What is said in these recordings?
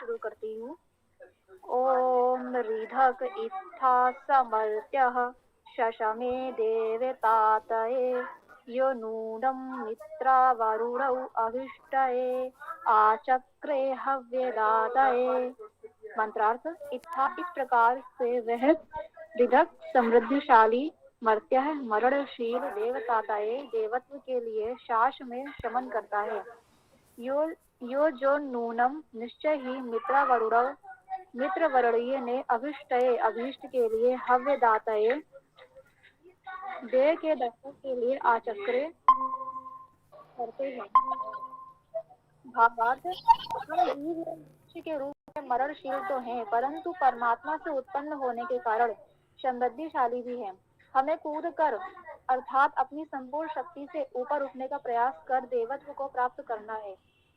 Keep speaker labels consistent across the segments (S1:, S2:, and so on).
S1: शुरू करती हूँ। ओम ऋधक इत्था समर्त्यः शशमे देवतातये यो नूनं मित्रावरुणौ अभिष्टये आचक्रे हव्यदातये। मंत्रार्थ, इत्था इस प्रकार से वह ऋधक समृद्धिशाली मर्त्य है, मरणशील देवतातये देवत्व के लिए शास में शमन करता है। यो जो नूनम निश्चय ही मित्र वरुणीय ने अभिष्टये अभीष्ट के लिए हव्यदातये देह के दर्शक के लिए आचक्रे करते हैं। भावार्थ, हम जीव मनुष्य के रूप में मरणशील तो हैं, परंतु परमात्मा से उत्पन्न होने के कारण समृद्धिशाली भी हैं। हमें कूद कर अर्थात अपनी संपूर्ण शक्ति से ऊपर उठने का प्रयास कर देवत्व को प्राप्त करना है।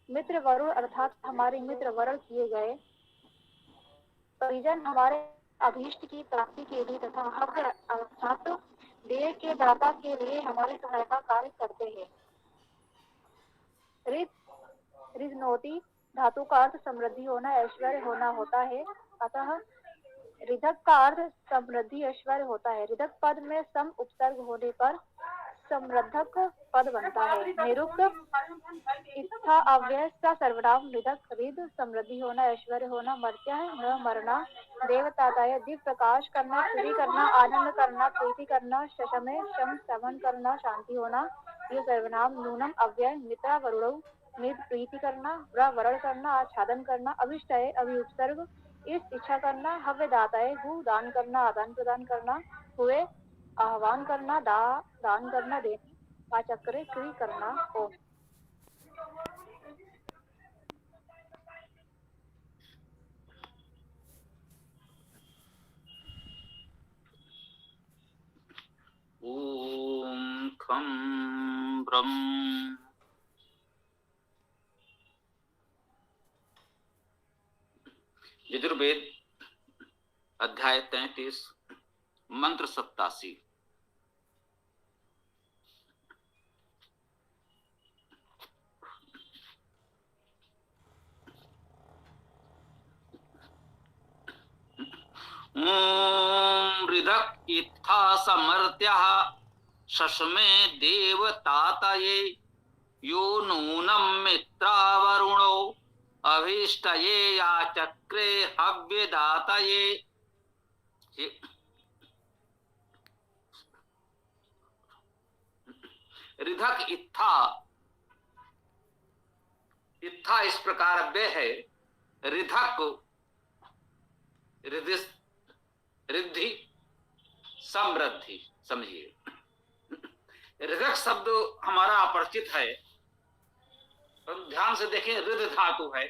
S1: मित्र वरुण अर्थात हमारे मित्र वरण किए गए परिजन हमारे अभीष्ट की प्राप्ति के लिए तथा हव्य अर्थात देह के दाता के लिए हमारी सहायता कार्य करते हैं। ऋधनोति धातु का अर्थ समृद्धि होना, ऐश्वर्य होना होता है, अतः ऋधक का अर्थ समृद्धि ऐश्वर्य होता है। ऋधक पद में सम उपसर्ग होने पर समृद्धक पद बनता है। निरुक्त इत्था अव्यय सा सर्वनाम ऋधक रिद समृद्धि होना, ऐश्वर्य होना, मर्त्य न मरना, देवताताय दिव्य प्रकाश करना, स्तुति करना, आनंद करना, प्रीति करना, शशमे शम समन करना, शांति होना, ये सर्वनाम। नूनम अव्यय मित्रा वरुण मित्र प्रीति करना, वरण करना, आच्छादन करना, अभिष्टय अभिउपसर्ग इस इच्छा करना, हव्य दाताए हु दान करना, आदान प्रदान करना, हुए आह्वान करना, दान करना, देना, आचक्रे क्री करना। ओम।
S2: ओम खं ब्रह्म यजुर्वेद अध्याय 33 मंत्र 87। ओम ऋधक इत्था समर्त्यः शशमे देवतातये यो नूनं मित्रावरुणो अभीष्टये याचक्रे हव्यदातये। ऋधक इत्था, इत्था इस प्रकार अव्यय है। ऋधक रिद्धि समृद्धि, समझिए। ऋधक शब्द हमारा अपरिचित है, पर ध्यान से देखें, रिध धातु है,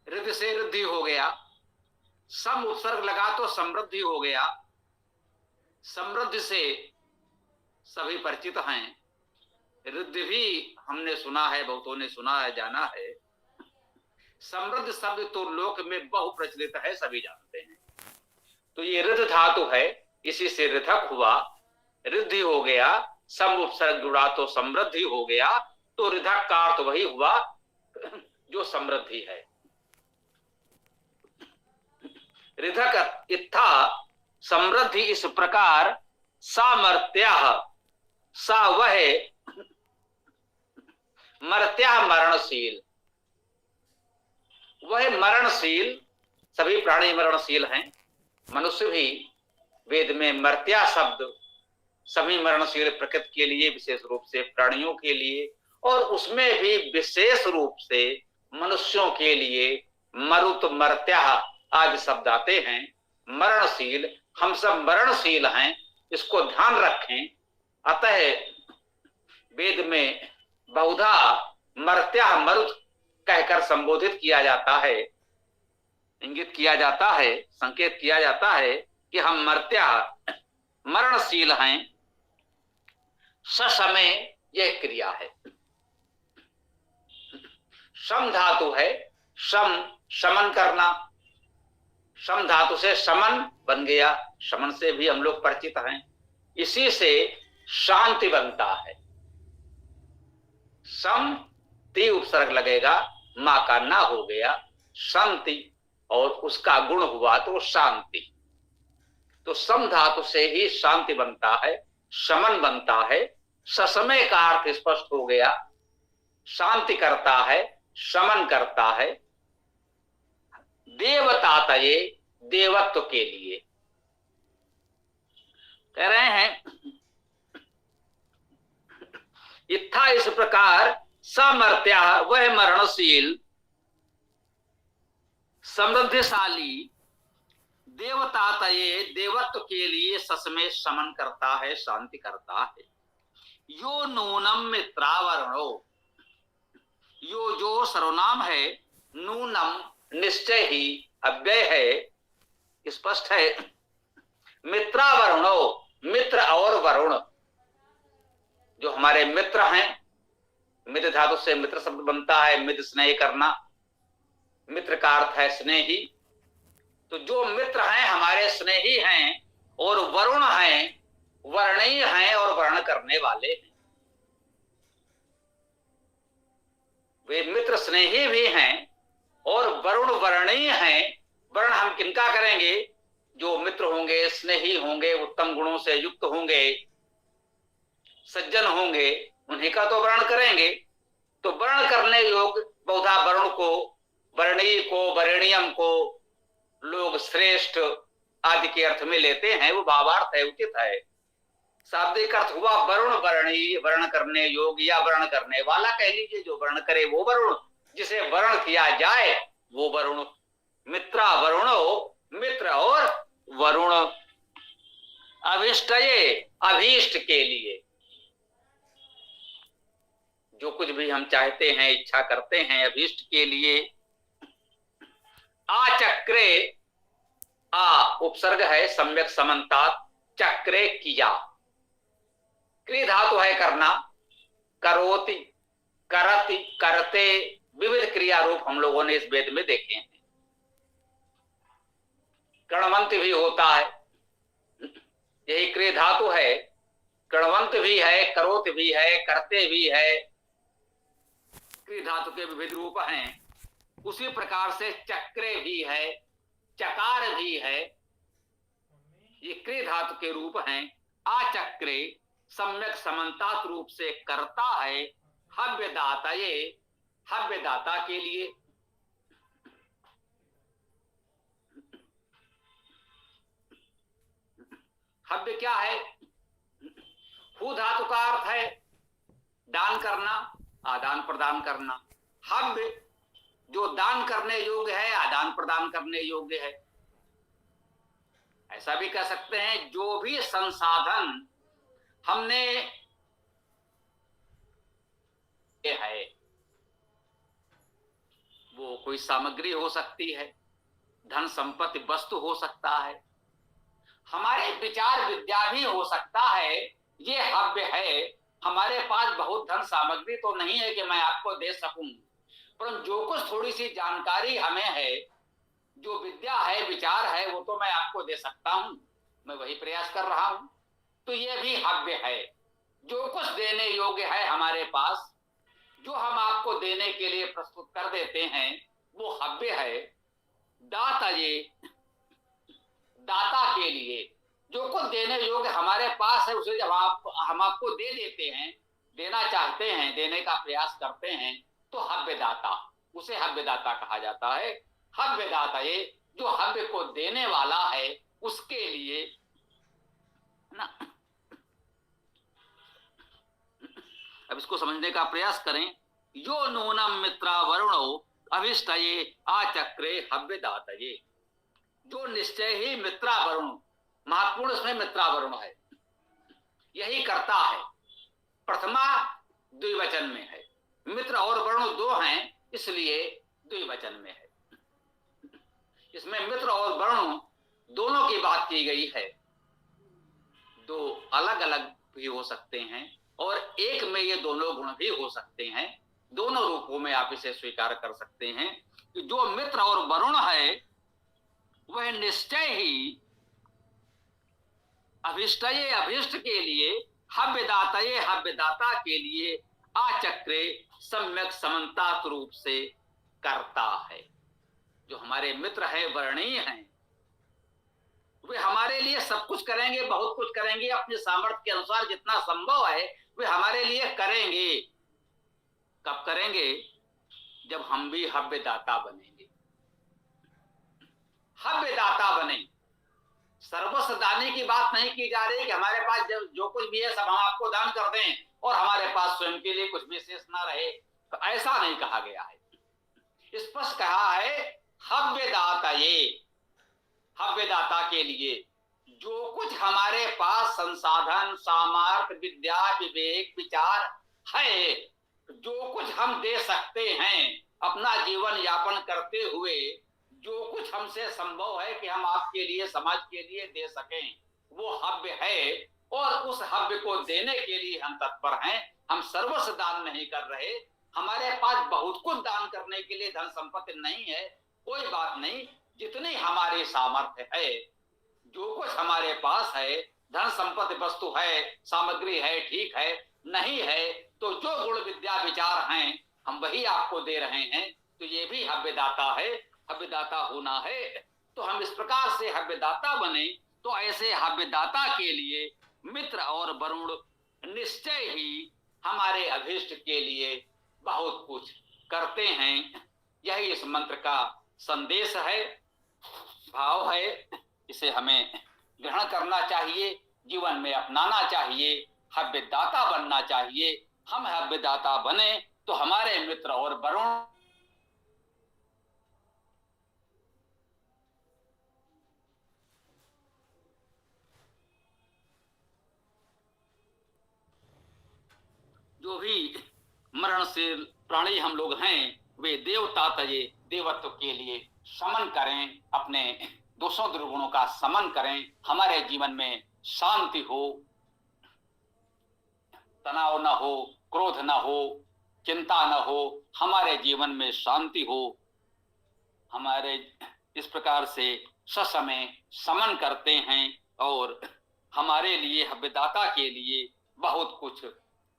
S2: रिध से रिद्धि हो गया, सम उपसर्ग लगा तो समृद्धि हो गया। समृद्धि से सभी परिचित हैं, रिद्धि भी हमने सुना है, बहुतों ने सुना है, जाना है। समृद्ध शब्द तो लोक में बहु प्रचलित है, सभी जानते हैं। तो ये रिध धातु है, इसी से ऋधक हुआ, रिद्धि हो गया, सम उपसर्ग जुड़ा तो समृद्धि हो गया। तो ऋधक का अर्थ वही हुआ जो समृद्धि है। ऋधक इत्था समृद्धि इस प्रकार, सामर्त्या सा वह मर्त्या मरणशील, वह मरणशील, सभी प्राणी मरणशील हैं, मनुष्य भी। वेद में मर्त्या शब्द सभी मरणशील प्रकृति के लिए, विशेष रूप से प्राणियों के लिए, और उसमें भी विशेष रूप से मनुष्यों के लिए मरुत मर्त्या आदि शब्द आते हैं। मरणशील, हम सब मरणशील हैं, इसको ध्यान रखें। अतः वेद में बहुधा मर्त्या मरुत कहकर संबोधित किया जाता है, इंगित किया जाता है, संकेत किया जाता है कि हम मर्त्या मरणशील हैं। ससमय यह क्रिया है, सम धातु है, सम शमन करना, सम धातु से समन बन गया, समन से भी हम लोग परिचित हैं। इसी से शांति बनता है। सम ती उपसर्ग लगेगा, मां का ना हो गया, शांति, और उसका गुण हुआ तो शांति। तो सम धातु से ही शांति बनता है, शमन बनता है। ससमय का अर्थ स्पष्ट हो गया, शांति करता है, शमन करता है। देवतातये, देवत्व के लिए कह रहे हैं। इत्था, इस प्रकार, समर्त्या, वह मरणशील समृद्धिशाली देवतातये, देवत्व के लिए ससमय शमन करता है, शांति करता है। यो नूनम मित्रावरणो, यो जो सर्वनाम है, नूनम निश्चय ही, अव्यय है, स्पष्ट है। मित्रावरणो, मित्र और वरुण, जो हमारे मित्र हैं। मित्र धातु से मित्र शब्द बनता है, मित्र स्नेह करना, मित्र का अर्थ है स्नेही। तो जो मित्र हैं हमारे स्नेही हैं, और वरुण हैं, वर्णीय हैं और वर्ण करने वाले हैं। वे मित्र स्नेही भी हैं और वरुण वर्णीय हैं। वर्ण हम किनका करेंगे? जो मित्र होंगे, स्नेही होंगे, उत्तम गुणों से युक्त होंगे, सज्जन होंगे, उन्हीं का तो वर्ण करेंगे। तो वर्ण करने योग बहुधा वरुण को, वर्णीय को, वरणीयम को लोग श्रेष्ठ आदि के अर्थ में लेते हैं। वो भावार्थ है, उचित है। शाब्दिक अर्थ हुआ वरुण, वर्णीय, वर्ण करने योग्य या वर्ण करने वाला कह लीजिए। जो वर्ण करे वो वरुण, जिसे वर्ण किया जाए वो वरुण। मित्रा वरुणो, मित्र और वरुण। अभिष्टये, अभीष्ट के लिए, जो कुछ भी हम चाहते हैं, इच्छा करते हैं, अभीष्ट के लिए। आचक्रे, आ उपसर्ग है, सम्यक समन्तात, चक्रे किया। क्रिया धातु है करना, करोति, करति, करते, विविध क्रिया रूप हम लोगों ने इस वेद में देखे हैं। कर्णवंत भी होता है, यही क्रिया धातु है। कर्णवंत भी है, करोत भी है, करते भी है, क्रिया धातु के विविध रूप हैं। उसी प्रकार से चक्रे भी है, चकार भी है, ये क्रिया धातु के रूप हैं। आचक्रे सम्यक समन्तात रूप से करता है। हव्यदाता, ये हव्यदाता के लिए। हव्य क्या है? हु धातु का अर्थ है दान करना, आदान प्रदान करना। हव्य जो दान करने योग्य है, आदान प्रदान करने योग्य है। ऐसा भी कह सकते हैं, जो भी संसाधन हमने है, वो कोई सामग्री हो सकती है, धन संपत्ति वस्तु हो सकता है, हमारे विचार विद्या भी हो सकता है। ये हव्य है। हमारे पास बहुत धन सामग्री तो नहीं है कि मैं आपको दे सकूं, परंतु जो कुछ थोड़ी सी जानकारी हमें है, जो विद्या है, विचार है, वो तो मैं आपको दे सकता हूं। मैं वही प्रयास कर रहा हूं। तो ये भी हव्य है। जो कुछ देने योग्य है हमारे पास, जो हम आपको देने के लिए प्रस्तुत कर देते हैं, वो हव्य है। दाता, ये दाता के लिए जो कुछ देने योग्य हमारे पास है, उसे जब हम आपको दे देते हैं, देना चाहते हैं, देने का प्रयास करते हैं, तो हव्यदाता, उसे हव्यदाता कहा जाता है। हव्यदाता, ये जो हव्य को देने वाला है, उसके लिए ना। अब इसको समझने का प्रयास करें। यो नूनम मित्रा वरुणो अभिष्टये आचक्रे हव्यदातये। जो निश्चय ही मित्रा वरुण, महत्वपूर्ण इसमें मित्रा वरुण है, यही करता है। प्रथमा द्विवचन में है, मित्र और वरुण दो हैं, इसलिए द्विवचन में है। इसमें मित्र और वरुण दोनों की बात की गई है। दो अलग अलग भी हो सकते हैं और एक में ये दोनों गुण भी हो सकते हैं। दोनों रूपों में आप इसे स्वीकार कर सकते हैं कि जो मित्र और वरुण है, वह निश्चय ही अभिष्टये, अभिष्ट के लिए, हव्यदातये, हव्यदाता के लिए, आचक्रे सम्यक समन्तात रूप से करता है। जो हमारे मित्र हैं, वर्णीय हैं, वे हमारे लिए सब कुछ करेंगे, बहुत कुछ करेंगे, अपने सामर्थ्य के अनुसार जितना संभव है वे हमारे लिए करेंगे। कब करेंगे? जब हम भी हव्यदाता बनेंगे। हव्यदाता बने। सर्वस्व दाने की बात नहीं की जा रही कि हमारे पास जो कुछ भी है सब हम आपको दान कर दें और हमारे पास स्वयं के लिए कुछ भी शेष ना रहे, तो ऐसा नहीं कहा गया है। स्पष्ट कहा है हव्यदाता, ये हव्यदाता के लिए जो कुछ हमारे पास संसाधन, सामर्थ्य, विद्या, विवेक, विचार है, जो कुछ हम दे सकते हैं अपना जीवन यापन करते हुए, जो कुछ हमसे संभव है कि हम आपके लिए, समाज के लिए दे सकें, वो हव्य है। और उस हव्य को देने के लिए हम तत्पर हैं। हम सर्वस्व दान नहीं कर रहे। हमारे पास बहुत कुछ दान करने के लिए धन संपत्ति नहीं है, कोई बात नहीं। जितनी हमारी सामर्थ्य है, जो कुछ हमारे पास है, धन संपत्ति वस्तु है, सामग्री है, ठीक है, नहीं है तो जो गुण विद्या विचार हैं हम वही आपको दे रहे हैं। तो ये भी हव्यदाता है। हव्यदाता होना है तो हम इस प्रकार से हव्यदाता बने। तो ऐसे हव्यदाता के लिए मित्र और वरुण निश्चय ही हमारे अभीष्ट के लिए बहुत कुछ करते हैं। यही इस मंत्र का संदेश है, भाव है। इसे हमें ग्रहण करना चाहिए, जीवन में अपनाना चाहिए, हव्यदाता बनना चाहिए। हम हव्यदाता बने तो हमारे मित्र और वरुण जो भी मरणशील प्राणी हम लोग हैं, वे देवता तजे देवत्व के लिए समन करें, अपने दोषों दुर्गुणों का समन करें। हमारे जीवन में शांति हो, तनाव न हो, क्रोध न हो, चिंता न हो, हमारे जीवन में शांति हो। हमारे इस प्रकार से ससमय समन करते हैं और हमारे लिए, हव्यदाता के लिए बहुत कुछ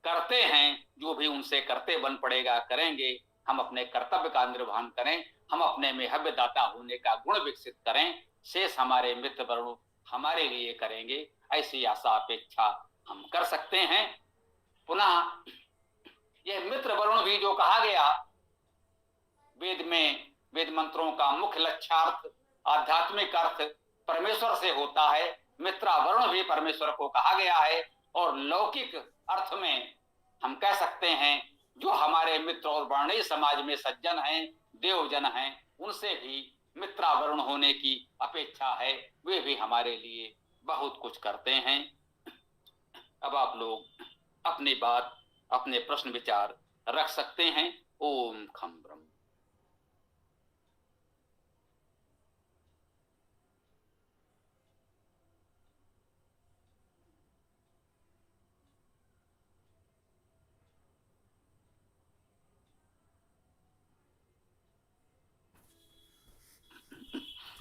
S2: करते हैं। जो भी उनसे करते बन पड़ेगा करेंगे। हम अपने कर्तव्य का निर्वहन करें, हम अपने में हव्यदाता होने का गुण विकसित करें। शेष हमारे मित्र वरुण हमारे लिए करेंगे, ऐसी आशा अपेक्षा हम कर सकते हैं। पुनः यह मित्र वरुण भी जो कहा गया, वेद में, वेद मंत्रों का मुख्य लक्ष्यार्थ, आध्यात्मिक अर्थ परमेश्वर से होता है। मित्र वरुण भी परमेश्वर को कहा गया है। और लौकिक अर्थ में हम कह सकते हैं जो हमारे मित्र और वर्णीय समाज में सज्जन हैं, देवजन हैं, उनसे भी मित्रावरुण होने की अपेक्षा है। वे भी हमारे लिए बहुत कुछ करते हैं। अब आप लोग अपनी बात, अपने प्रश्न विचार रख सकते हैं। ओम खम ब्रह्म।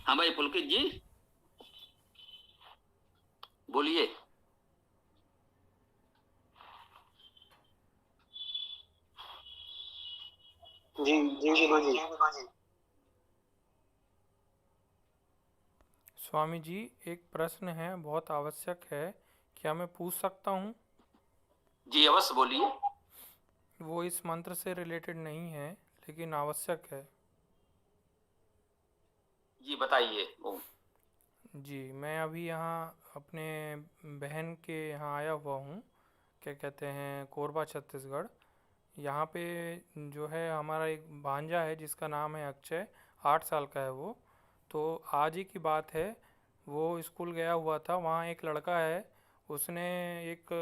S2: हाँ भाई पुलकित जी बोलिए।
S3: जी जी गुरुजी।
S4: स्वामी जी, एक प्रश्न है, बहुत आवश्यक है, क्या मैं पूछ सकता हूँ?
S2: जी अवश्य बोलिए।
S4: वो इस मंत्र से रिलेटेड नहीं है लेकिन आवश्यक है।
S2: जी बताइए। ओम।
S4: जी, मैं अभी यहाँ अपने बहन के यहाँ आया हुआ हूँ, क्या कहते हैं, कोरबा छत्तीसगढ़। यहाँ पे जो है हमारा एक भांजा है जिसका नाम है अक्षय, 8 साल का है वो। तो आज ही की बात है, वो स्कूल गया हुआ था, वहाँ एक लड़का है, उसने एक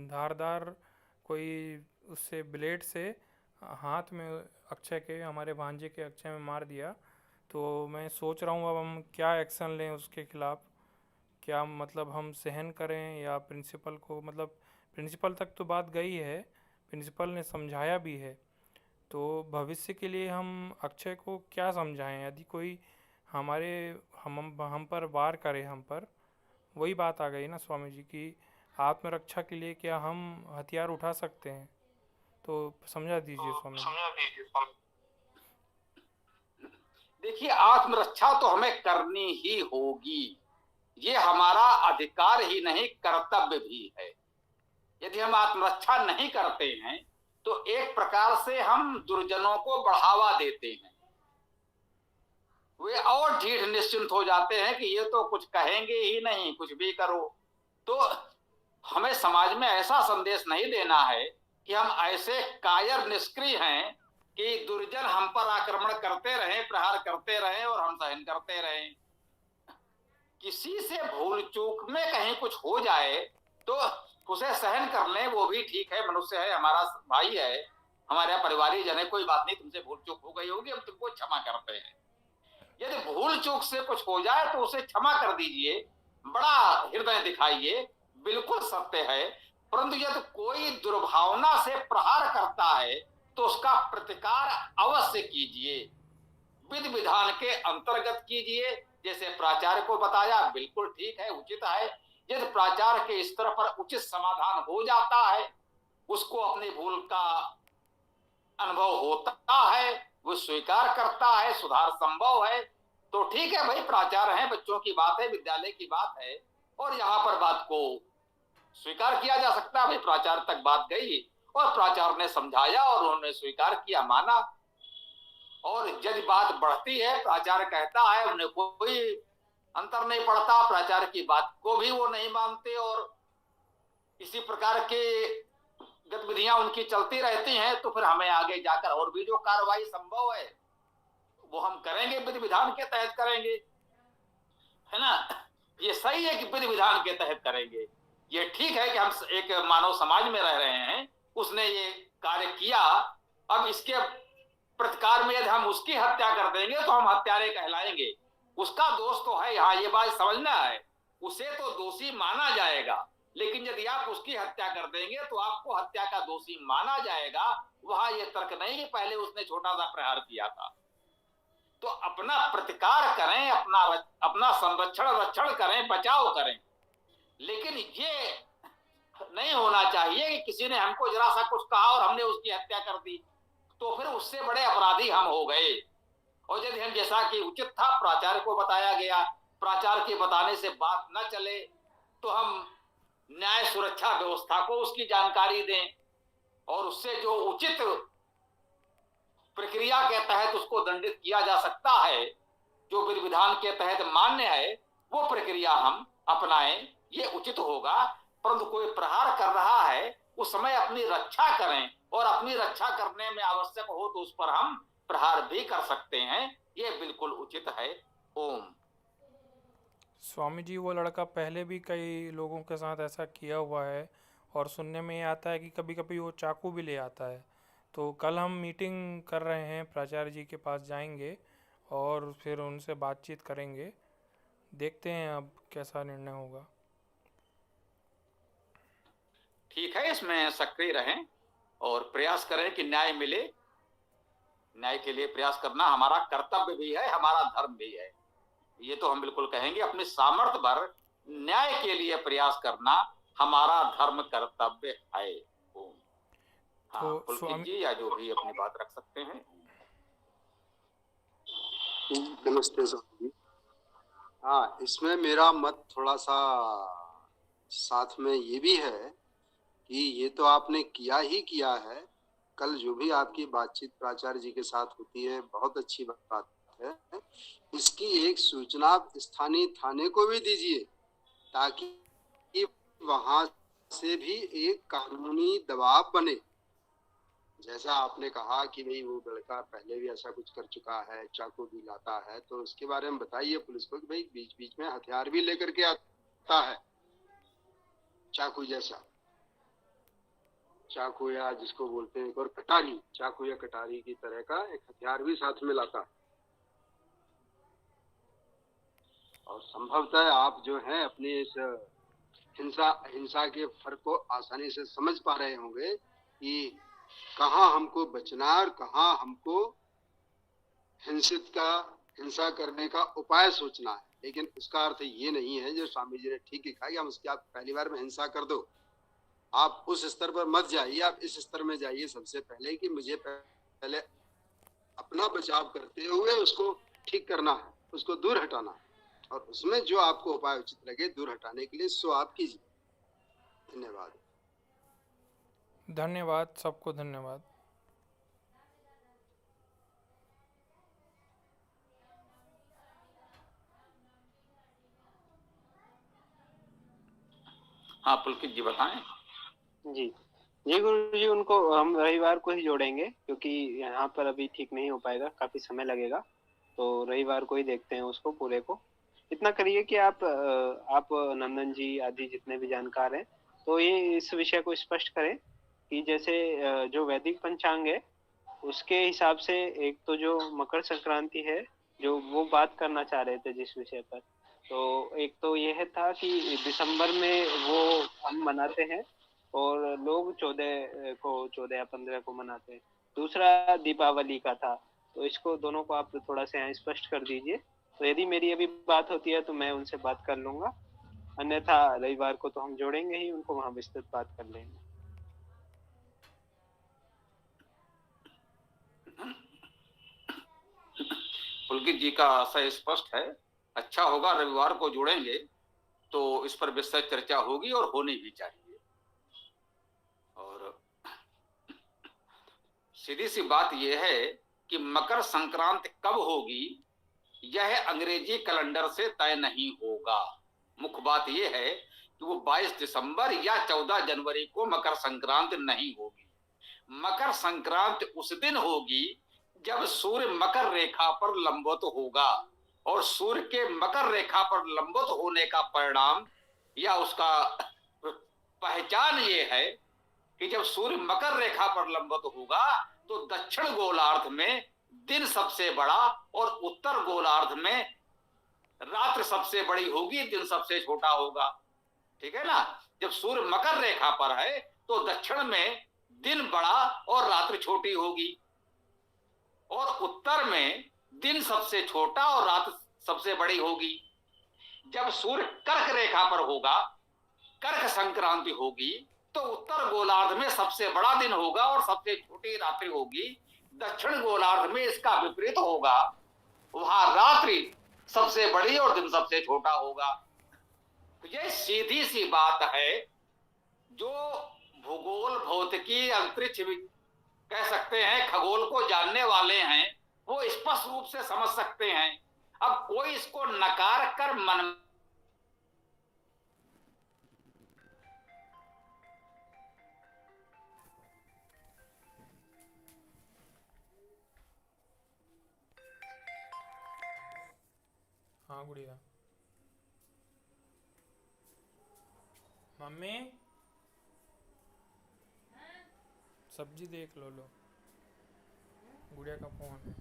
S4: धारदार कोई उससे ब्लेड से हाथ में अक्षय के, हमारे भांजे के अक्षय में मार दिया। तो मैं सोच रहा हूँ अब हम क्या एक्शन लें उसके खिलाफ़। क्या मतलब हम सहन करें या प्रिंसिपल को, मतलब प्रिंसिपल तक तो बात गई है, प्रिंसिपल ने समझाया भी है। तो भविष्य के लिए हम अक्षय को क्या समझाएं यदि कोई हमारे हम पर वार करे, हम पर, वही बात आ गई ना स्वामी जी की आत्मरक्षा के लिए क्या हम हथियार उठा सकते हैं? तो समझा दीजिए स्वामी जी।
S2: देखिए, आत्मरक्षा तो हमें करनी ही होगी, ये हमारा अधिकार ही नहीं कर्तव्य भी है। यदि हम आत्मरक्षा नहीं करते हैं तो एक प्रकार से हम दुर्जनों को बढ़ावा देते हैं, वे और ढीठ निश्चिंत हो जाते हैं कि ये तो कुछ कहेंगे ही नहीं, कुछ भी करो। तो हमें समाज में ऐसा संदेश नहीं देना है कि हम ऐसे कायर निष्क्रिय हैं कि दुर्जन हम पर आक्रमण करते रहें, प्रहार करते रहें और हम सहन करते रहें। किसी से भूल चूक में कहीं कुछ हो जाए तो उसे सहन कर लें, वो भी ठीक है, मनुष्य है, हमारा भाई है, हमारे परिवारी जन है, कोई बात नहीं, तुमसे भूल चूक हो गई होगी, हम तुमको क्षमा करते हैं। यदि भूल चूक से कुछ हो जाए तो उसे क्षमा कर दीजिए, बड़ा हृदय दिखाइए, बिल्कुल सत्य है। परंतु यदि कोई दुर्भावना से प्रहार करता है तो उसका प्रतिकार अवश्य कीजिए, विधि विधान के अंतर्गत कीजिए। जैसे प्राचार्य को बताया, बिल्कुल ठीक है, उचित है। यदि प्राचार्य के स्तर पर उचित समाधान हो जाता है, उसको अपनी भूल का अनुभव होता है, वो स्वीकार करता है, सुधार संभव है, तो ठीक है भाई, प्राचार्य हैं, बच्चों की बात है, विद्यालय की बात है, और यहाँ पर बात को स्वीकार किया जा सकता है। भाई प्राचार्य तक बात गई और प्राचार्य ने समझाया और उन्होंने स्वीकार किया, माना। और यदि बात बढ़ती है, प्राचार्य कहता है, उन्हें कोई अंतर नहीं पड़ता, प्राचार्य की बात को भी वो नहीं मानते और इसी प्रकार के गतिविधियां उनकी चलती रहती हैं, तो फिर हमें आगे जाकर और भी जो कार्रवाई संभव है वो हम करेंगे, विधि विधान के तहत करेंगे, है ना। ये सही है कि विधि विधान के तहत करेंगे, ये ठीक है कि हम एक मानव समाज में रह रहे हैं, उसने ये कार्य किया, अब इसके प्रतिकार में यदि हम उसकी हत्या कर देंगे तो हम हत्यारे कहलाएंगे। उसका दोष तो है, यहाँ ये बात समझना है, उसे तो दोषी माना जाएगा, लेकिन यदि आप उसकी हत्या कर देंगे तो आपको हत्या का दोषी माना जाएगा। वहां ये तर्क नहीं कि पहले उसने छोटा सा प्रहार किया था। तो अपना प्रतिकार करें, अपना संरक्षण रक्षण करें, बचाव करें, लेकिन ये नहीं होना चाहिए कि किसी ने हमको जरा सा कुछ कहा और हमने उसकी हत्या कर दी, तो फिर उससे बड़े अपराधी हम हो गए। और यदि हम, जैसा कि उचित था, प्राचार्य को बताया गया, प्राचार्य के बताने से बात न चले तो हम न्याय सुरक्षा व्यवस्था को उसकी जानकारी दें और उससे जो उचित प्रक्रिया के तहत उसको दंडित किया जा सकता है, जो विधि विधान के तहत मान्य है, वो प्रक्रिया हम अपनाएं, ये उचित होगा। परंतु कोई प्रहार कर रहा है, उस समय अपनी रक्षा करें और अपनी रक्षा करने में आवश्यक हो तो उस पर हम प्रहार भी कर सकते हैं, ये बिल्कुल उचित है। ओम।
S4: स्वामी जी, वो लड़का पहले भी कई लोगों के साथ ऐसा किया हुआ है और सुनने में ये आता है कि कभी कभी वो चाकू भी ले आता है। तो कल हम मीटिंग कर रहे हैं, प्राचार्य जी के पास जाएंगे और फिर उनसे बातचीत करेंगे, देखते हैं अब कैसा निर्णय होगा।
S2: ठीक है, इसमें सक्रिय रहें और प्रयास करें कि न्याय मिले। न्याय के लिए प्रयास करना हमारा कर्तव्य भी है, हमारा धर्म भी है, ये तो हम बिल्कुल कहेंगे। अपनी सामर्थ्य भर न्याय के लिए प्रयास करना हमारा धर्म कर्तव्य है। ओम। हाँ,
S4: तो
S2: पुलकित जी या जो भी अपनी बात रख सकते हैं।
S3: नमस्ते स्वामी जी। हाँ, इसमें मेरा मत थोड़ा सा साथ में ये भी है कि ये तो आपने किया ही किया है। कल जो भी आपकी बातचीत प्राचार्य जी के साथ होती है, बहुत अच्छी बात है। इसकी एक सूचना आप स्थानीय थाने को भी दीजिए, ताकि वहां से भी एक कानूनी दबाव बने। जैसा आपने कहा कि भाई वो लड़का पहले भी ऐसा कुछ कर चुका है, चाकू भी लाता है, तो उसके बारे में बताइए पुलिस को कि भाई बीच बीच में हथियार भी लेकर के आता है, चाकू जैसा, चाकू या जिसको बोलते हैं और कटारी, चाकू या कटारी की तरह का एक हथियार भी साथ में लाता है। और संभवतः आप जो है अपने इस हिंसा के फर्क को आसानी से समझ पा रहे होंगे कि कहाँ हमको बचना है और कहाँ हमको हिंसा करने का उपाय सोचना है। लेकिन उसका अर्थ ये नहीं है, जो स्वामी जी ने ठीक ही कहा, कि हम उसकी आप पहली बार में हिंसा कर दो। आप उस स्तर पर मत जाइए, आप इस स्तर में जाइए सबसे पहले कि मुझे पहले अपना बचाव करते हुए उसको ठीक करना है, उसको दूर हटाना है, और उसमें जो आपको उपाय उचित लगे दूर हटाने के लिए सो आप कीजिए। धन्यवाद।
S4: धन्यवाद, सबको धन्यवाद।
S2: हाँ पुलकित जी बताएं।
S5: जी जी गुरु जी, उनको हम रविवार को ही जोड़ेंगे क्योंकि यहाँ पर अभी ठीक नहीं हो पाएगा, काफी समय लगेगा, तो रविवार को ही देखते हैं उसको पूरे को। इतना करिए कि आप नंदन जी आदि जितने भी जानकार हैं तो ये इस विषय को स्पष्ट करें कि जैसे जो वैदिक पंचांग है उसके हिसाब से एक तो जो मकर संक्रांति है जो वो बात करना चाह रहे थे जिस विषय पर, तो एक तो यह था कि दिसंबर में वो हम मनाते हैं और लोग 14 या 15 को मनाते हैं। दूसरा दीपावली का था, तो इसको दोनों को आप थोड़ा सा यहाँ स्पष्ट कर दीजिए। तो यदि मेरी अभी बात होती है तो मैं उनसे बात कर लूंगा, अन्यथा रविवार को तो हम जोड़ेंगे ही, उनको वहाँ विस्तृत बात कर लेंगे।
S2: पुलकित जी का आशय स्पष्ट है। अच्छा होगा रविवार को जोड़ेंगे तो इस पर विस्तृत चर्चा होगी और होनी भी चाहिए। और सीधी सी बात यह है कि मकर संक्रांति कब होगी यह अंग्रेजी कैलेंडर से तय नहीं होगा। मुख्य बात यह है कि वो 22 दिसंबर या 14 जनवरी को मकर संक्रांति नहीं होगी। मकर संक्रांति उस दिन होगी जब सूर्य मकर रेखा पर लंबवत होगा, और सूर्य के मकर रेखा पर लंबवत होने का परिणाम या उसका पहचान ये है कि जब सूर्य मकर रेखा पर लंबवत होगा तो दक्षिण गोलार्ध में दिन सबसे बड़ा और उत्तर गोलार्ध में रात्रि सबसे बड़ी होगी, दिन सबसे छोटा होगा। ठीक है ना? जब सूर्य मकर रेखा पर है तो दक्षिण में दिन बड़ा और रात्रि छोटी होगी, और उत्तर में दिन सबसे छोटा और रात सबसे बड़ी होगी। जब सूर्य कर्क रेखा पर होगा, कर्क संक्रांति होगी, तो उत्तर गोलार्ध में सबसे बड़ा दिन होगा और सबसे छोटी रात्रि होगी। दक्षिण गोलार्ध में इसका विपरीत होगा, वहां रात्रि सबसे बड़ी और दिन सबसे छोटा होगा। तो ये सीधी सी बात है, जो भूगोल, भौतिकी, अंतरिक्ष कह सकते हैं, खगोल को जानने वाले हैं, वो स्पष्ट रूप से समझ सकते हैं। अब कोई इसको नकार कर मन
S4: हाँ गुड़िया। मम्मी सब्जी देख लो। गुड़िया का फोन है।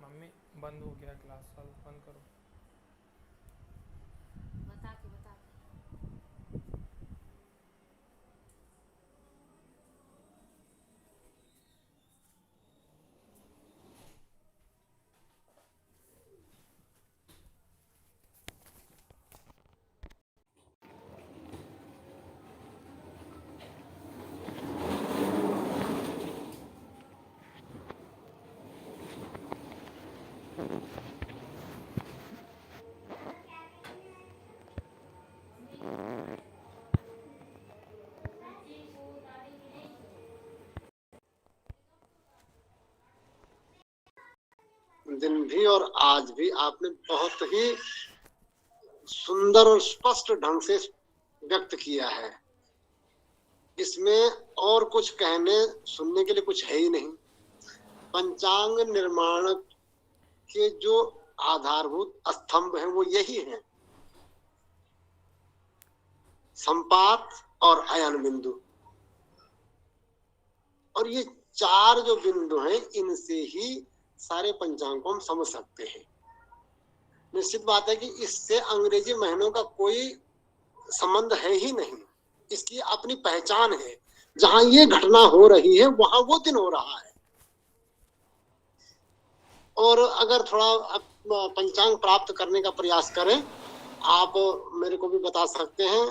S4: मम्मी बंद हो गया क्लास, चलो बंद करो।
S6: बता के
S3: दिन भी और आज भी आपने बहुत ही सुंदर और स्पष्ट ढंग से व्यक्त किया है। इसमें और कुछ कहने सुनने के लिए कुछ है ही नहीं। पंचांग निर्माण के जो आधारभूत स्तंभ हैं वो यही हैं, संपात और अयन बिंदु। और ये चार जो बिंदु हैं इनसे ही सारे पंचांग को हम समझ सकते हैं। निश्चित बात है कि इससे अंग्रेजी महीनों का कोई संबंध है ही नहीं। इसकी अपनी पहचान है, जहां ये घटना हो रही है वहां वो दिन हो रहा है। और अगर थोड़ा पंचांग प्राप्त करने का प्रयास करें, आप मेरे को भी बता सकते हैं।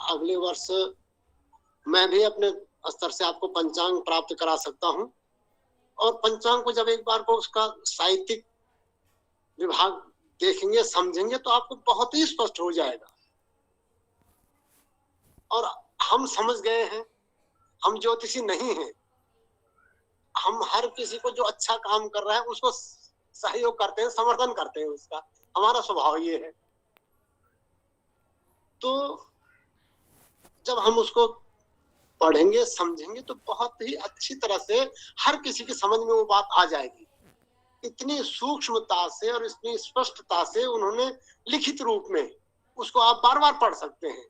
S3: अगले वर्ष मैं भी अपने स्तर से आपको पंचांग प्राप्त करा सकता हूं, और पंचांग को जब एक बार को उसका साहित्यिक विभाग देखेंगे समझेंगे तो आपको बहुत ही स्पष्ट हो जाएगा। और हम समझ गए हैं, हम ज्योतिषी नहीं हैं, हम हर किसी को जो अच्छा काम कर रहा है उसको सहयोग करते हैं, समर्थन करते हैं, उसका हमारा स्वभाव ये है। तो जब हम उसको पढ़ेंगे समझेंगे तो बहुत ही अच्छी तरह से हर किसी की समझ में वो बात आ जाएगी। इतनी सूक्ष्मता से और इतनी स्पष्टता से उन्होंने लिखित रूप में उसको आप बार बार पढ़ सकते हैं।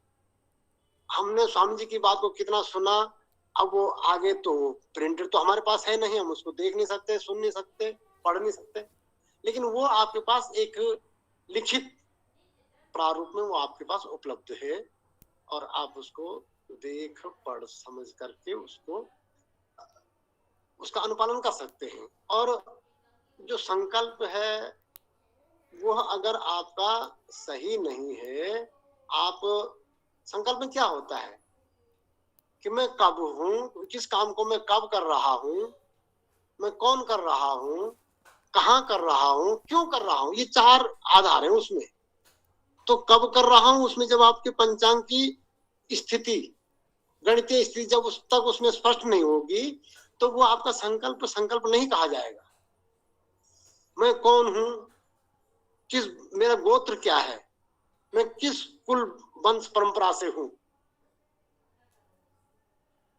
S3: हमने स्वामी जी की बात को कितना सुना, अब वो आगे तो प्रिंटर तो हमारे पास है नहीं, हम उसको देख नहीं सकते, सुन नहीं सकते, पढ़ नहीं सकते, लेकिन वो आपके पास एक लिखित प्रारूप में वो आपके पास उपलब्ध है, और आप उसको देख पढ़ समझ करके उसका अनुपालन कर सकते हैं। और जो संकल्प है वह अगर आपका सही नहीं है, आप संकल्प में क्या होता है कि मैं कब हूं, किस काम को मैं कब कर रहा हूं, मैं कौन कर रहा हूं, कहाँ कर रहा हूं, क्यों कर रहा हूं, ये 4 आधार हैं उसमें। तो कब कर रहा हूं उसमें जब आपके पंचांग की स्थिति, गणितीय स्थिति जब उस तक उसमें स्पष्ट नहीं होगी तो वो आपका संकल्प नहीं कहा जाएगा। मैं कौन हूं, मेरा गोत्र क्या है, मैं किस कुल वंश परंपरा से हूं,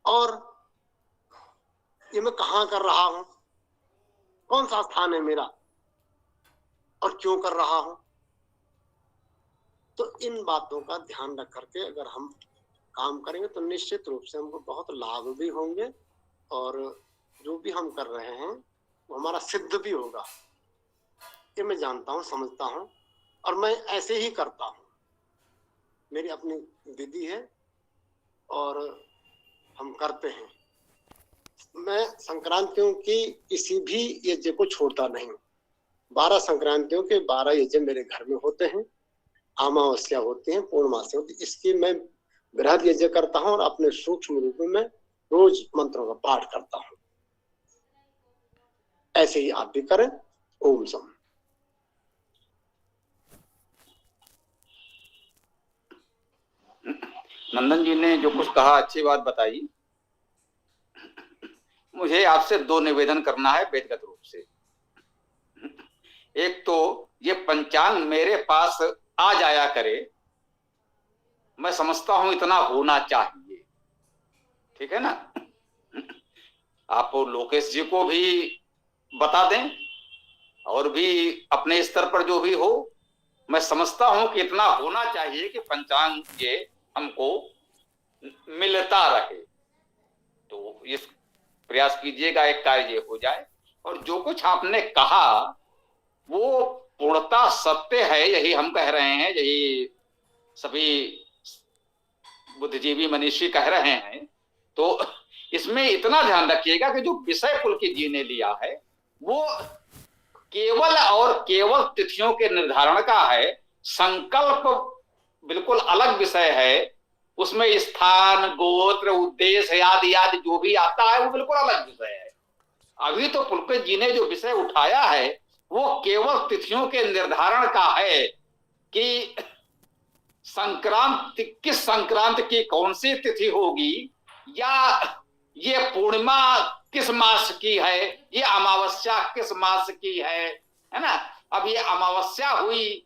S3: और ये मैं कहां कर रहा हूं, कौन सा स्थान है मेरा, और क्यों कर रहा हूं। तो इन बातों का ध्यान रख करके अगर हम काम करेंगे तो निश्चित रूप से हमको बहुत लाभ भी होंगे, और जो भी हम कर रहे हैं वो हमारा सिद्ध भी होगा। ये मैं जानता हूँ, समझता हूँ, और मैं ऐसे ही करता हूँ। मेरी अपनी विधि है और हम करते हैं। मैं संक्रांतियों की किसी भी यज्ञ को छोड़ता नहीं। 12 संक्रांतियों के 12 यज्ञ मेरे घर में होते हैं, अमावस्या होती है, पूर्णमासी होती है। इसकी मैं बृहद यज्ञ करता हूँ और अपने सूक्ष्म रूप में रोज मंत्रों का पाठ करता हूँ। ऐसे ही आप भी करें। ओम सम।
S2: नंदन जी ने जो कुछ कहा अच्छी बात बताई। मुझे आपसे 2 निवेदन करना है व्यक्तिगत रूप से। एक तो ये पंचांग मेरे पास आ जाया करे, मैं समझता हूं इतना होना चाहिए, ठीक है ना। आप लोकेश जी को भी बता दें और भी अपने स्तर पर जो भी हो, मैं समझता हूं कि इतना होना चाहिए कि पंचांग ये हमको मिलता रहे। तो इस प्रयास कीजिएगा एक कार्य ये हो जाए। और जो कुछ आपने कहा वो पूर्णतः सत्य है, यही हम कह रहे हैं, यही सभी बुद्धिजीवी मनीषी कह रहे हैं। तो इसमें इतना ध्यान रखिएगा कि जो विषय पुलकित जी ने लिया है वो केवल और केवल तिथियों के निर्धारण का है। संकल्प बिल्कुल अलग विषय है, उसमें स्थान, गोत्र, उद्देश्य आदि आदि जो भी आता है वो बिल्कुल अलग विषय है। अभी तो पुलकित जी ने जो विषय उठाया है वो केवल तिथियों के निर्धारण का है कि संक्रांति, किस संक्रांति की कौन सी तिथि होगी, या ये पूर्णिमा किस मास की है, ये अमावस्या किस मास की है ना। अब ये अमावस्या हुई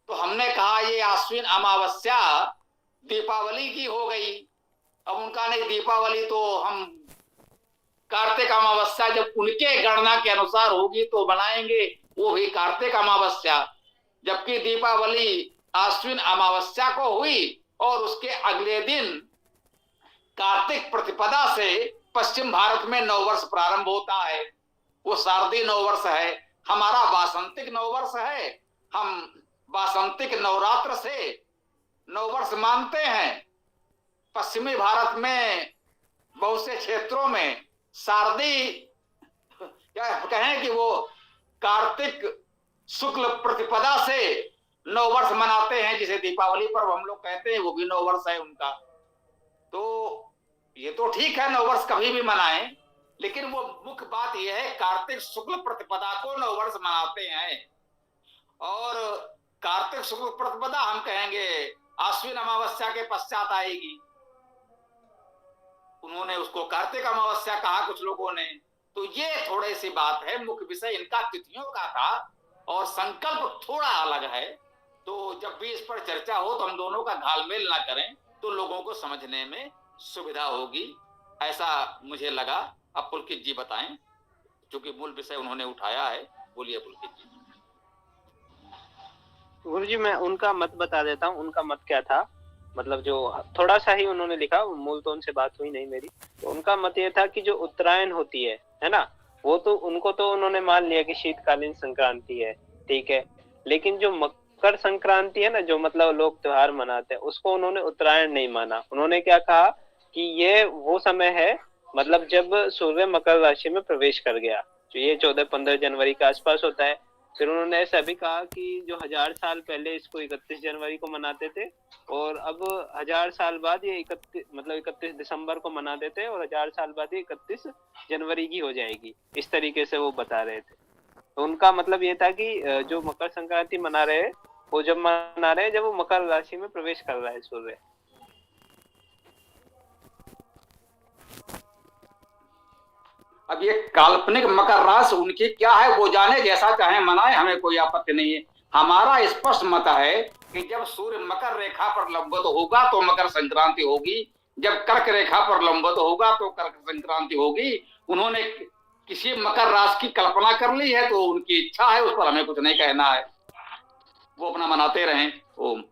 S2: तो हमने कहा ये आश्विन अमावस्या दीपावली की हो गई। अब उनका नहीं, दीपावली तो हम कार्तिक अमावस्या जब उनके गणना के अनुसार होगी तो बनाएंगे, वो भी कार्तिक अमावस्या। जबकि दीपावली आश्विन अमावस्या को हुई और उसके अगले दिन कार्तिक प्रतिपदा से पश्चिम भारत में नववर्ष प्रारंभ होता है। वो शारदीय नववर्ष है, हमारा वासंतिक नववर्ष है। हम वासंतिक नवरात्र से नववर्ष मानते हैं। पश्चिमी भारत में बहुत से क्षेत्रों में शारदीय, क्या कहें कि वो कार्तिक शुक्ल प्रतिपदा से नव वर्ष मनाते हैं, जिसे दीपावली पर्व हम लोग कहते हैं, वो भी नव वर्ष है उनका। तो ये तो ठीक है, नव वर्ष कभी भी मनाएं, लेकिन वो मुख्य बात यह है कार्तिक शुक्ल प्रतिपदा को नव वर्ष मनाते हैं। और कार्तिक शुक्ल प्रतिपदा हम कहेंगे आश्विन अमावस्या के पश्चात आएगी, उन्होंने उसको कार्तिक अमावस्या कहा कुछ लोगों ने। तो ये थोड़ी सी बात है, मुख्य विषय इनका तिथियों का था और संकल्प थोड़ा अलग है। तो जब भी इस पर चर्चा हो तो हम दोनों का घालमेल ना करें तो लोगों को समझने में सुविधा होगी, ऐसा मुझे लगा। अब पुलकित जी बताएं, क्योंकि मूल विषय उन्होंने उठाया है। बोलिए पुलकित जी।
S5: गुरुजी मैं उनका मत बता देता हूँ। उनका मत क्या था, मतलब जो थोड़ा सा ही उन्होंने लिखा, मूल तो उनसे बात हुई नहीं मेरी। तो उनका मत ये था कि जो उत्तरायण होती है ना, वो तो उनको तो उन्होंने मान लिया कि शीतकालीन संक्रांति है, ठीक है। लेकिन जो मकर संक्रांति है ना, जो मतलब लोग त्योहार मनाते हैं, उसको उन्होंने उत्तरायण नहीं माना। उन्होंने क्या कहा कि ये वो समय है, मतलब जब सूर्य मकर राशि में प्रवेश कर गया, जो ये 14-15 जनवरी के आसपास होता है। फिर उन्होंने ऐसा भी कहा कि जो 1000 साल पहले इसको 31 जनवरी को मनाते थे, और अब 1000 साल बाद ये 31 दिसंबर को मना देते हैं, और 1000 साल बाद ये 31 जनवरी की हो जाएगी। इस तरीके से वो बता रहे थे। तो उनका मतलब ये था कि जो मकर संक्रांति मना रहे हैं, वो जब मना रहे हैं जब वो मकर राशि में प्रवेश कर रहा है सूर्य।
S2: अब ये काल्पनिक मकर राशि उनकी क्या है वो जाने, जैसा चाहे मनाए, हमें कोई आपत्ति नहीं है। हमारा स्पष्ट मत है कि जब सूर्य मकर रेखा पर लंबवत होगा तो मकर संक्रांति होगी, जब कर्क रेखा पर लंबवत होगा तो कर्क संक्रांति होगी। उन्होंने किसी मकर राशि की कल्पना कर ली है तो उनकी इच्छा है, उस पर हमें कुछ नहीं कहना है, वो अपना मनाते रहें। ओम।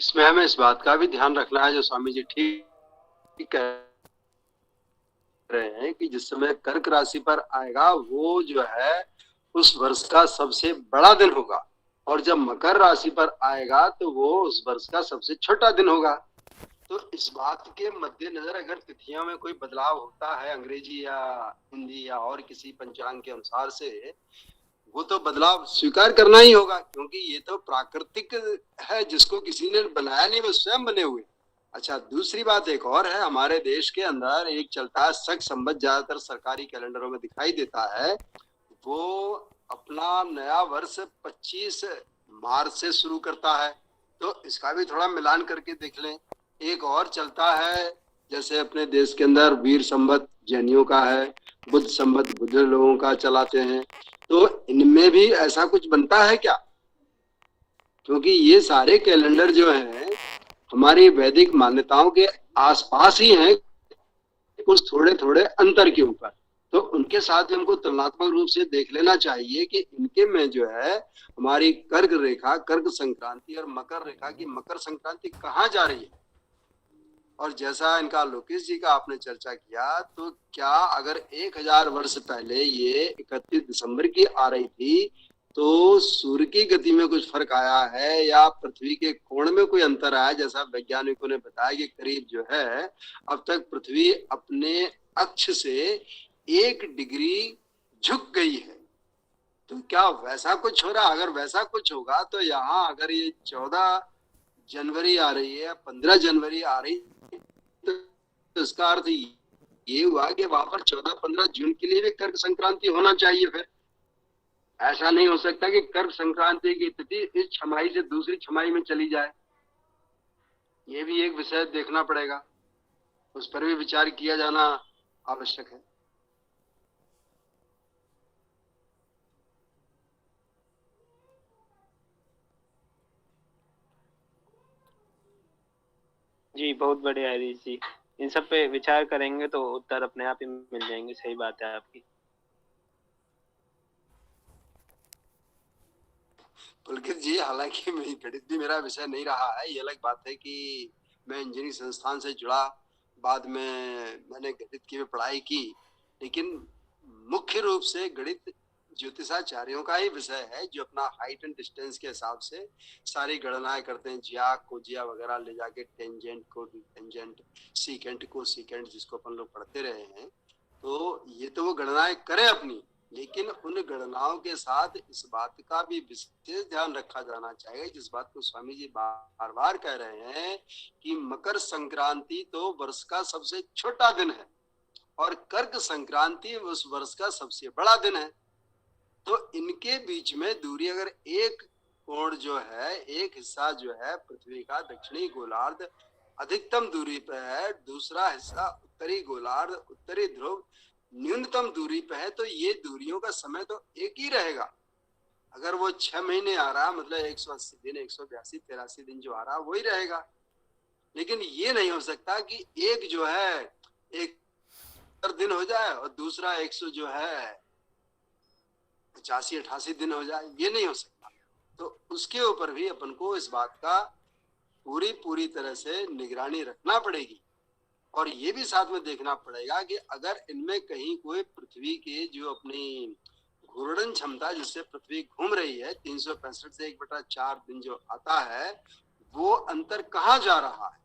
S3: इसमें हमें इस बात का भी ध्यान रखना है, जो स्वामी जी ठीक कह रहे हैं, कि जिस समय कर्क राशि पर आएगा वो जो है उस वर्ष का सबसे बड़ा दिन होगा, और जब मकर राशि पर आएगा तो वो उस वर्ष का सबसे छोटा दिन होगा। तो इस बात के मद्देनजर अगर तिथियों में कोई बदलाव होता है अंग्रेजी या हिंदी या और किसी पंचांग के अनुसार से, वो तो बदलाव स्वीकार करना ही होगा, क्योंकि ये तो प्राकृतिक है, जिसको किसी ने बनाया नहीं, वो स्वयं बने हुए। अच्छा, दूसरी बात एक और है, हमारे देश के अंदर एक चलता है शक संवत, ज्यादातर सरकारी कैलेंडरों में दिखाई देता है। वो अपना नया वर्ष 25 मार्च से शुरू करता है, तो इसका भी थोड़ा मिलान करके देख लें। एक और चलता है, जैसे अपने देश के अंदर वीर संवत जैनियों का है, बुद्ध संवत बुद्ध लोगों का चलाते हैं, तो इनमें भी ऐसा कुछ बनता है क्या? क्योंकि ये सारे कैलेंडर जो हैं हमारी वैदिक मान्यताओं के आसपास ही हैं, कुछ थोड़े थोड़े अंतर के ऊपर, तो उनके साथ हमको तुलनात्मक रूप से देख लेना चाहिए कि इनके में जो है हमारी कर्क रेखा, कर्क संक्रांति और मकर रेखा की मकर संक्रांति कहाँ जा रही है। और जैसा इनका लोकेश जी का आपने चर्चा किया, तो क्या अगर 1000 वर्ष पहले ये 31 दिसंबर की आ रही थी, तो सूर्य की गति में कुछ फर्क आया है या पृथ्वी के कोण में कोई अंतर आया? जैसा वैज्ञानिकों ने बताया कि करीब जो है अब तक पृथ्वी अपने अक्ष से 1 डिग्री झुक गई है। तो क्या वैसा कुछ हो रहा? अगर वैसा कुछ होगा तो यहाँ अगर ये 14 जनवरी आ रही है, 15 जनवरी आ रही, तो इसका अर्थ ये हुआ कि वहां पर 14-15 जून के लिए भी कर्क संक्रांति होना चाहिए। फिर ऐसा नहीं हो सकता कि कर्क संक्रांति की तिथि इस छमाही से दूसरी छमाही में चली जाए। ये भी एक विषय देखना पड़ेगा, उस पर भी विचार किया जाना आवश्यक है।
S5: जी बहुत बढ़िया है हरीश जी, इन सब पे विचार करेंगे तो उत्तर अपने आप ही मिल जाएंगे। सही बात है आपकी।
S3: पुलकित जी, हालांकि गणित भी मेरा विषय नहीं रहा है, ये अलग बात है कि मैं इंजीनियरिंग संस्थान से जुड़ा, बाद में मैंने गणित की भी पढ़ाई की, लेकिन मुख्य रूप से गणित ज्योतिषाचार्यों का ही विषय है, जो अपना हाइट एंड डिस्टेंस के हिसाब से सारी गणनाएं करते हैं, जिया कोजिया वगैरह ले जाके टेंजेंट को टेंजेंट, सीकेंट को सीकेंट, जिसको अपन लोग पढ़ते रहे हैं। तो ये तो वो गणनाएं करें अपनी, लेकिन उन गणनाओं के साथ इस बात का भी विशेष ध्यान रखा जाना चाहिए, जिस बात को स्वामी जी बार बार कह रहे हैं कि मकर संक्रांति तो वर्ष का सबसे छोटा दिन है और कर्क संक्रांति उस वर्ष का सबसे बड़ा दिन है। तो इनके बीच में दूरी अगर एक कोण जो है, एक हिस्सा जो है पृथ्वी का दक्षिणी गोलार्ध अधिकतम दूरी पे है, दूसरा हिस्सा उत्तरी गोलार्ध उत्तरी ध्रुव न्यूनतम दूरी पे है, तो ये दूरियों का समय तो एक ही रहेगा। अगर वो 6 महीने आ रहा मतलब 180 दिन 182 83 दिन जो आ रहा वही रहेगा। लेकिन ये नहीं हो सकता कि एक जो है एक दिन हो जाए और दूसरा 100 जो है 85-88 दिन हो जाए, ये नहीं हो सकता। तो उसके ऊपर भी अपन को इस बात का पूरी तरह से निगरानी रखना पड़ेगी और ये भी साथ में देखना पड़ेगा कि अगर इनमें कहीं कोई पृथ्वी के जो अपनी घूर्णन क्षमता जिससे पृथ्वी घूम रही है 365 से 1/4 दिन जो आता है, वो अंतर कहाँ जा रहा है।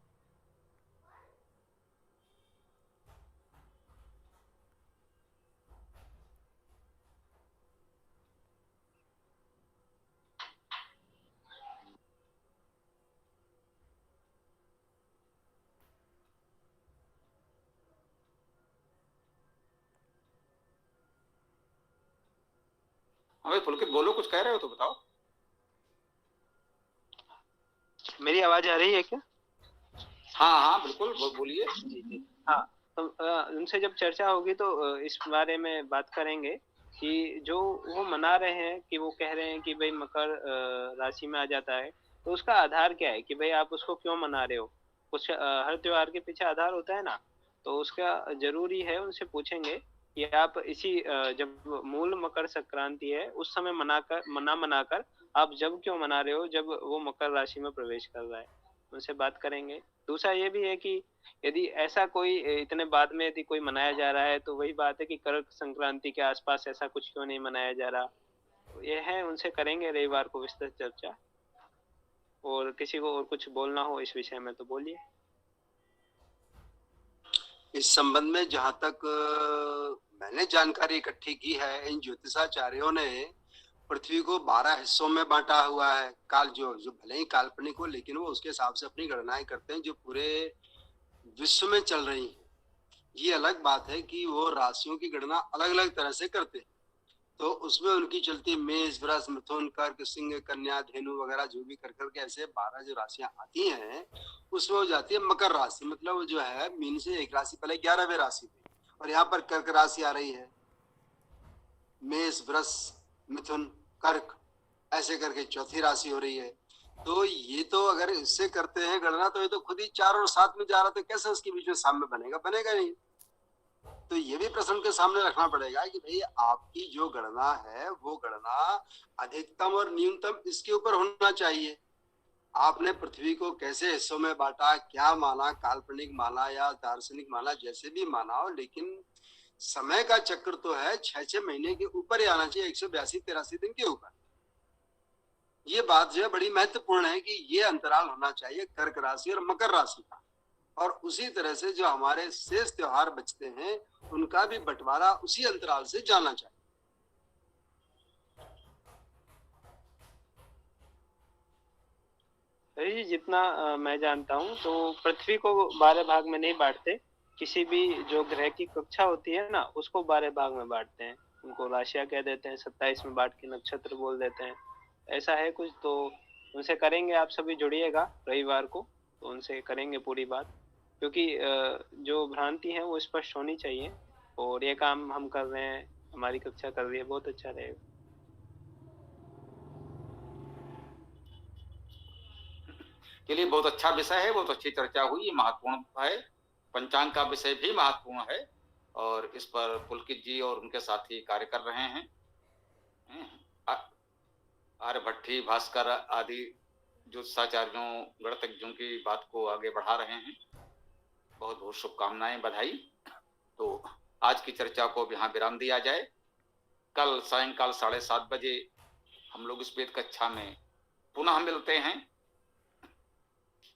S2: हाँ भाई पुलकित बोलो, कुछ कह रहे हो तो बताओ।
S5: मेरी आवाज आ रही है क्या?
S2: हाँ हाँ बिल्कुल, बोलिए।
S5: जी जी हाँ। तो उनसे जब चर्चा होगी तो इस बारे में बात करेंगे कि जो वो मना रहे हैं कि वो कह रहे हैं कि भाई मकर राशि में आ जाता है, तो उसका आधार क्या है कि भाई आप उसको क्यों मना रहे हो? कुछ हर त्योहार के पीछे आधार होता है ना, तो उसका जरूरी है उनसे पूछेंगे कि आप इसी जब मूल मकर संक्रांति है उस समय मनाकर आप जब क्यों मना रहे हो जब वो मकर राशि में प्रवेश कर रहा है, उनसे बात करेंगे। दूसरा ये भी है कि यदि ऐसा कोई इतने बाद में यदि कोई मनाया जा रहा है तो वही बात है कि कर्क संक्रांति के आसपास ऐसा कुछ क्यों नहीं मनाया जा रहा, तो ये है, उनसे करेंगे रविवार को विस्तृत चर्चा। और किसी को और कुछ बोलना हो इस विषय में तो बोलिए।
S3: इस संबंध में जहां तक मैंने जानकारी इकट्ठी की है, इन ज्योतिषाचार्यों ने पृथ्वी को 12 हिस्सों में बांटा हुआ है। काल जो भले ही काल्पनिक हो, लेकिन वो उसके हिसाब से अपनी गणनाएं करते हैं जो पूरे विश्व में चल रही है। ये अलग बात है कि वो राशियों की गणना अलग अलग तरह से करते हैं, तो उसमें उनकी चलती मेष वृष मिथुन कर्क सिंह कन्या धेनु वगैरह जो भी कर करके ऐसे 12 जो राशियां आती हैं, उसमें हो जाती है मकर राशि। मतलब वो जो है मीन से एक राशि पहले 11वें राशि थी और यहाँ पर कर्क राशि आ रही है, मेष वृष मिथुन कर्क ऐसे करके चौथी राशि हो रही है। तो ये तो अगर इससे करते हैं गणना तो ये तो खुद ही 4 और 7 में जा रहा, तो कैसे उसके बीच में साम्य बनेगा? बनेगा नहीं। तो ये भी प्रश्न के सामने रखना पड़ेगा कि भाई आपकी जो गणना है वो गणना अधिकतम और न्यूनतम इसके ऊपर होना चाहिए। आपने पृथ्वी को कैसे हिस्सों में बांटा, क्या माना, काल्पनिक माना या दार्शनिक माना, जैसे भी माना हो, लेकिन समय का चक्र तो है 6-6 महीने के ऊपर ही आना चाहिए, 182-83 दिन के ऊपर। ये बात जो है बड़ी महत्वपूर्ण है कि ये अंतराल होना चाहिए कर्क राशि और मकर राशि का, और उसी तरह से जो हमारे शेष त्योहार बचते हैं उनका भी बंटवारा उसी अंतराल से जाना चाहिए।
S5: हरी जी, जितना मैं जानता हूँ तो पृथ्वी को 12 भाग में नहीं बांटते, किसी भी जो ग्रह की कक्षा होती है ना उसको 12 भाग में बांटते हैं, उनको राशियां कह देते हैं, 27 में बांट के नक्षत्र बोल देते हैं, ऐसा है कुछ। तो उनसे करेंगे, आप सभी जुड़िएगा रविवार को, तो उनसे करेंगे पूरी बात, क्योंकि जो भ्रांति है वो स्पष्ट होनी चाहिए। और ये काम हम कर रहे हैं, हमारी कक्षा कर रही है, बहुत अच्छा रहेगा।
S2: चलिए, बहुत अच्छा विषय है, बहुत अच्छी चर्चा हुई, ये महत्वपूर्ण है। पंचांग का विषय भी महत्वपूर्ण है और इस पर पुलकित जी और उनके साथी कार्य कर रहे हैं। आर्यभट्टी भास्कर आदि ज्योतिषाचार्यों गणतज्ञों की बात को आगे बढ़ा रहे हैं। बहुत बहुत शुभकामनाएं, बधाई। तो आज की चर्चा को अब यहाँ विराम दिया जाए। कल सायंकाल 7:30 बजे हम लोग इस वेद कक्षा में पुनः मिलते हैं।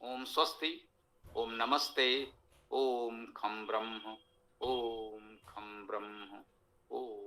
S2: ओम स्वस्ति, ओम नमस्ते, ओम खम ब्रह्म, ओम अहम ब्रह्म। ओम।